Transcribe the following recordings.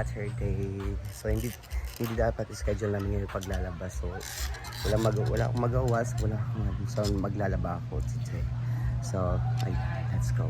Saturday. So hindi dapat schedule namin yung paglalabas. So wala akong magawas, so maglalaba ako today. So let's go.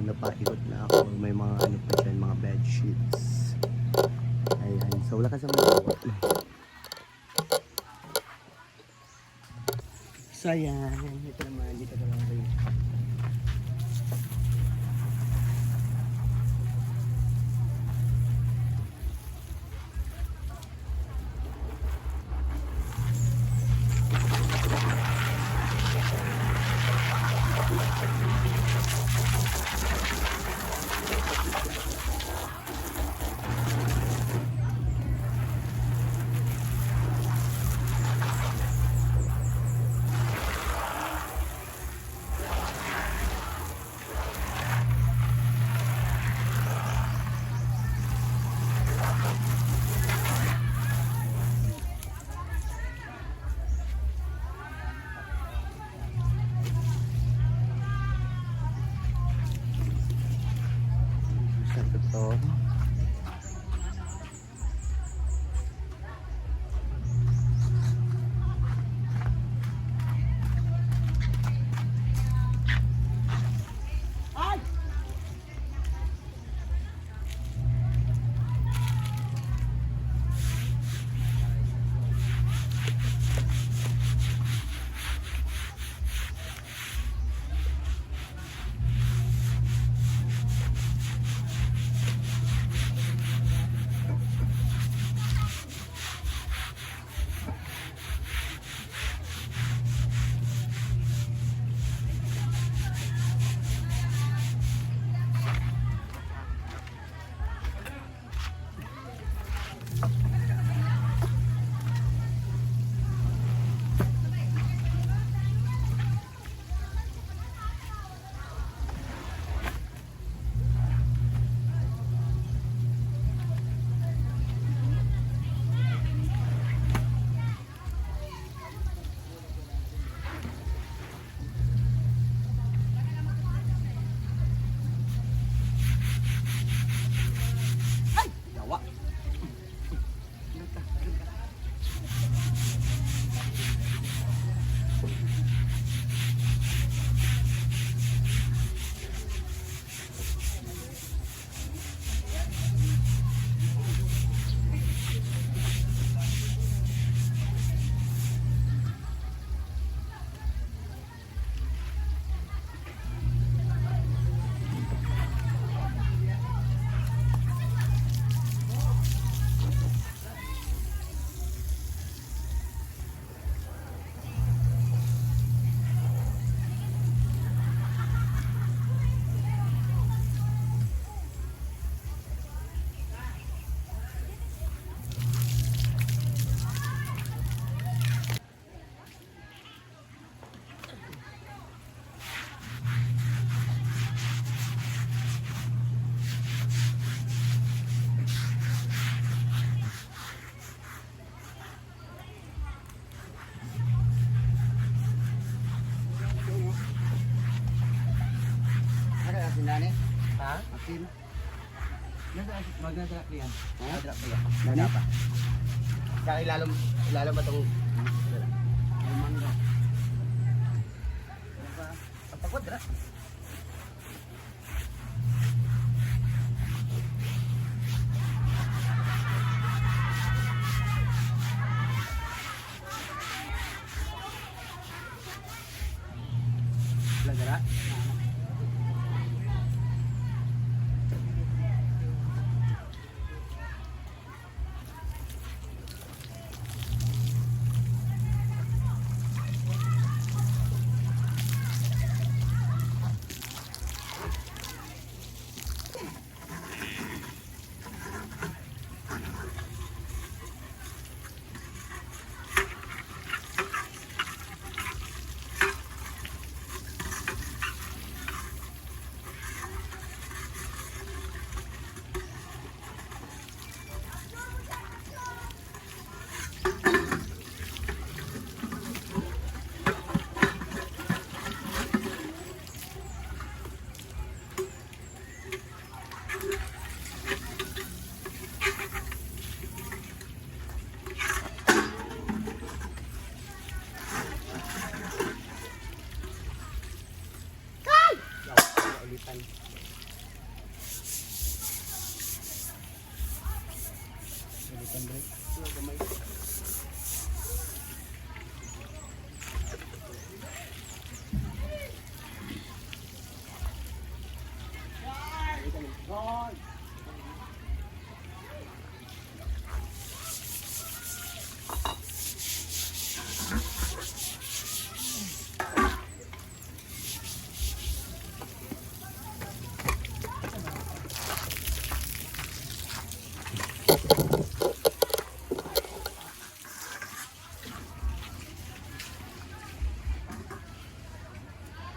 Napaikot na ako, may mga ano pa dyan, mga bed sheets. Ayan, so wala ka sa mga so ayan, ito naman, dito naman rin. Ito. Nani? Ha? Akin. Magdadra pa yan. Magdadra pa yan. Nani pa? Kaya ilalim ba itong... Ay, mangga. Ang pagkwadra. Lagara. Ulitan. Ulitan break. Ano gamay? Gol!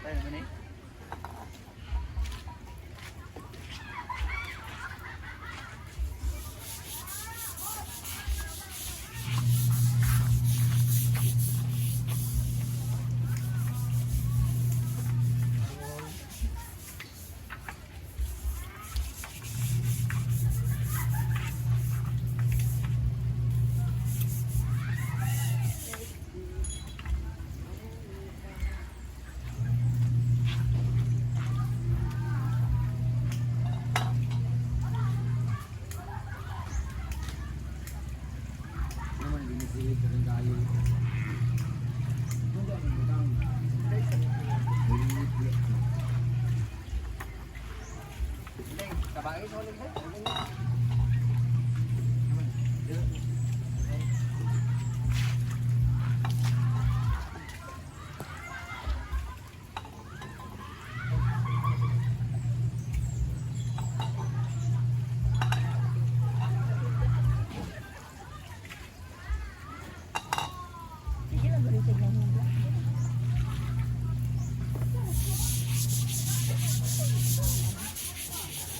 Tayo naman eh. Naman binisilip ka rin tayo. Hindi ang butang. Hindi, kabae sa ulit ba? Sige lang balik sa ganyan.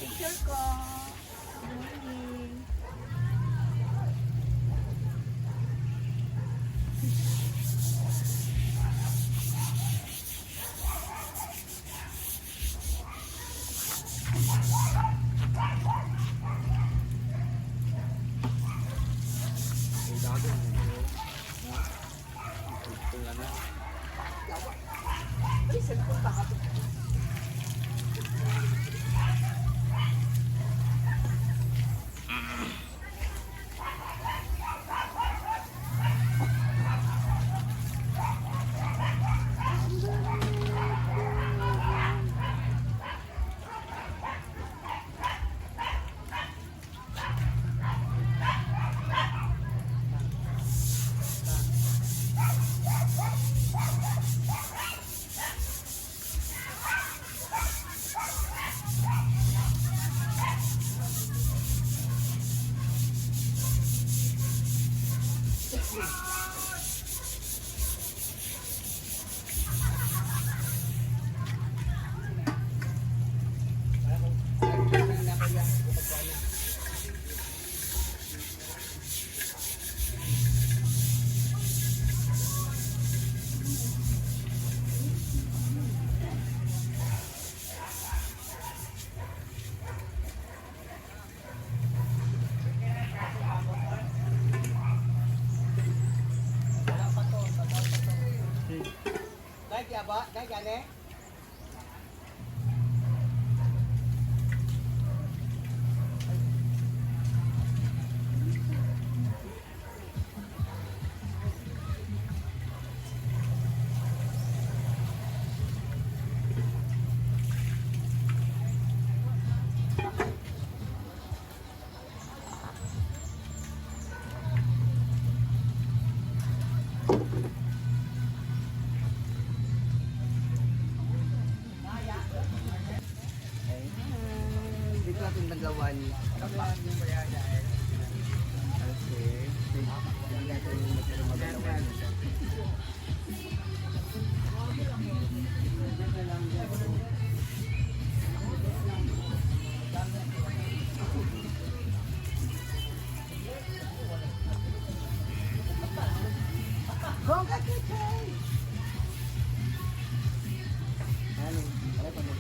Picture ko. Good morning. Ay, cellphone ba ka? kaya ba? Dahil gani? Okay. Hindi natin magalawan. Bongga kitchen! Ano? Ano pa mo?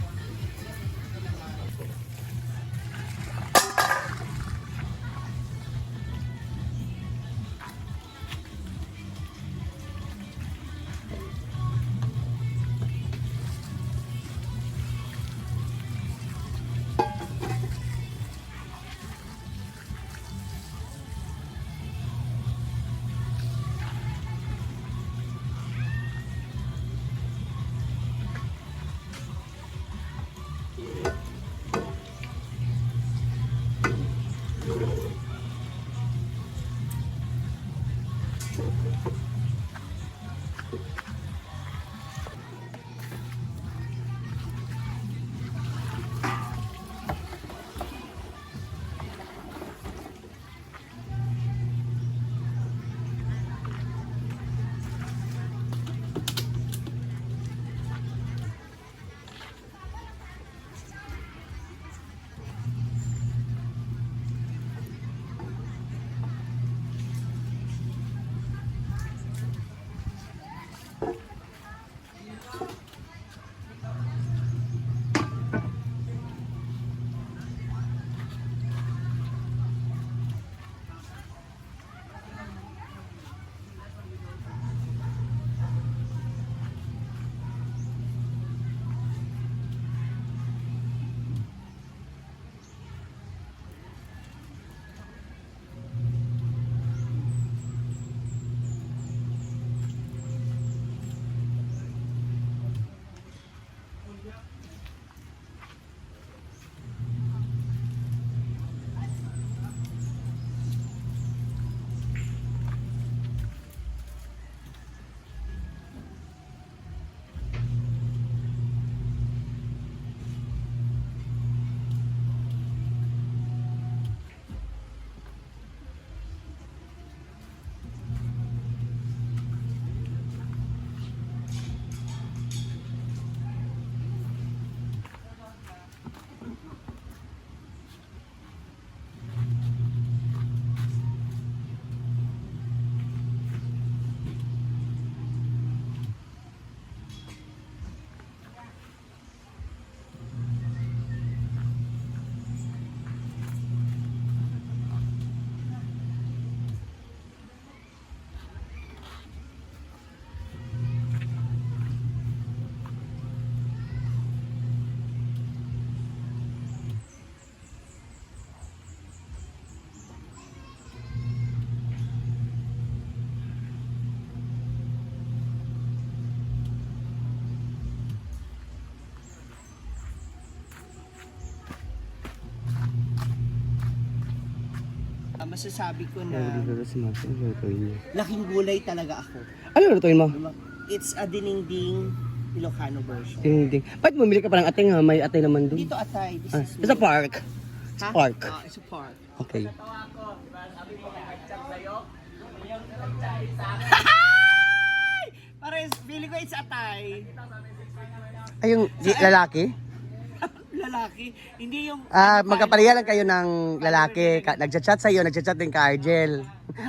Masasabi ko Ano na dito si Martin? Ano lutuin niya? laking gulay talaga ako. Ano lutuin mo? It's a dininding Ilocano version. Ding. Ba't bumili ka parang ating ha? May atay naman doon. Dito atay, this Ah, is sa park. Sa Ha? park. It's a park. Okay. Pares, feeling ko it's atay. Ay, yung lalaki? Lalaki, hindi yung... Magkapareha lang kayo ng lalaki. Nagchat-chat sa'yo, nagchat-chat din ka, Argel.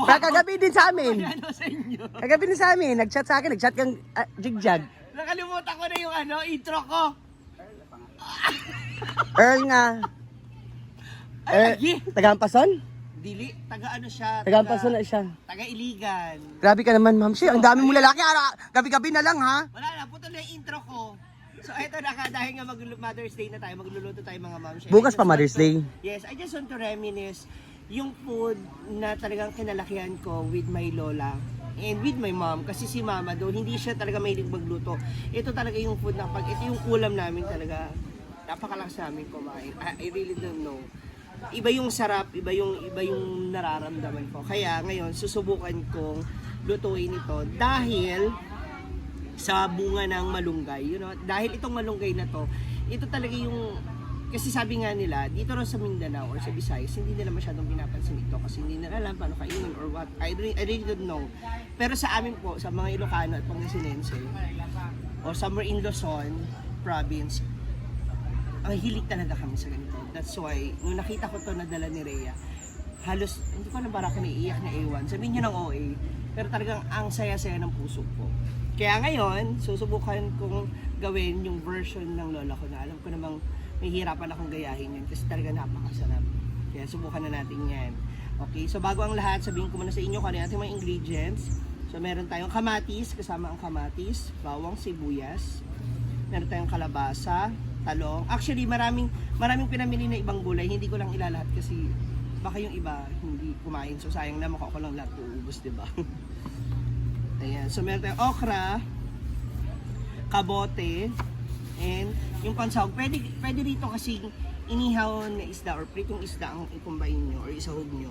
Kagabi din sa amin. Ano sa inyo? Kagabi din sa amin. Nagchat sa akin, nagchat kang jigjag. Nakalimutan ko na yung intro ko. Earl nga. Ay, lagi. Tagampason? Dili, taga ano siya? Tagampason na siya. Taga Iligan. Grabe ka naman, ma'am. Siya, ang dami mong lalaki. Gabi-gabi na lang, ha? Wala na, putol na yung intro ko. So eto na dahil nga Mother's Day na tayo, magluluto tayo mga ma'am. Bukas pa Mother's Day. Yes, I just want to reminisce yung food na talagang kinalakihan ko with my lola and with my mom. Kasi si mama doon, hindi siya talaga mahilig magluto. Ito talaga yung food na pag ito yung ulam namin talaga, napakalakas namin kumain. I really don't know. Iba yung sarap, iba yung nararamdaman ko. Kaya ngayon, susubukan kong lutuin ito dahil sa bunga ng malunggay, you know, dahil itong malunggay na to, ito talaga yung kasi sabi nga nila, dito rin sa Mindanao or sa Visayas, hindi nila masyadong pinapansin ito kasi hindi nila alam paano kainin or what. I really don't know. Pero sa amin po, sa mga Ilocano at Pangasinense, or somewhere in Luzon province, ang hilig talaga kami sa ganito. That's why, nung nakita ko to na dala ni Rhea, halos, hindi ko alam para naiiyak na ewan. Sabihin niyo ng OA, pero talagang ang saya-saya ng puso ko. Kaya ngayon, susubukan kong gawin yung version ng lola ko na alam ko namang mahihirapan akong gayahin yun kasi talaga napakasarap. Kaya subukan na natin yan. Okay, so bago ang lahat, sabihin ko muna sa inyo kung ano yung ating mga ingredients. So meron tayong kamatis, kasama ang kamatis, bawang, sibuyas. Meron tayong kalabasa, talong. Actually, maraming pinamili na ibang gulay. Hindi ko lang ilalahat kasi baka yung iba hindi kumain. So sayang naman ako lang lahat uubos, diba? Ayan. So meron tayong okra, kabote, and yung pansahog. Pwede rito kasi inihaw na isda or pritong isda ang ikumbahin nyo or isahog nyo.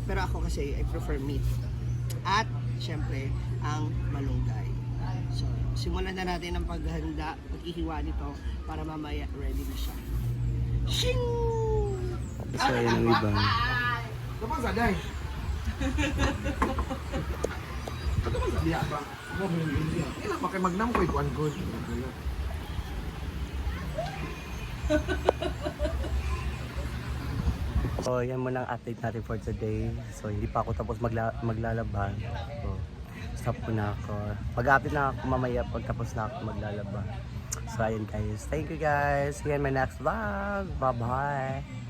Pero ako kasi I prefer meat. At syempre ang malunggay. So simulan na natin ang paghanda, paghihiwa nito para mamaya ready na siya. Shing! So yun ang iba. Kapag saday. Kapag saday ba? Ilan pa kay magnam ko ikuan ko. So yan muna ang update natin for today. So hindi pa ako tapos maglalaba. So stop ko na ako. Mag-update na ako mamaya pagtapos na ako maglalaba. So ayun guys. Thank you guys. See you in my next vlog. Bye bye.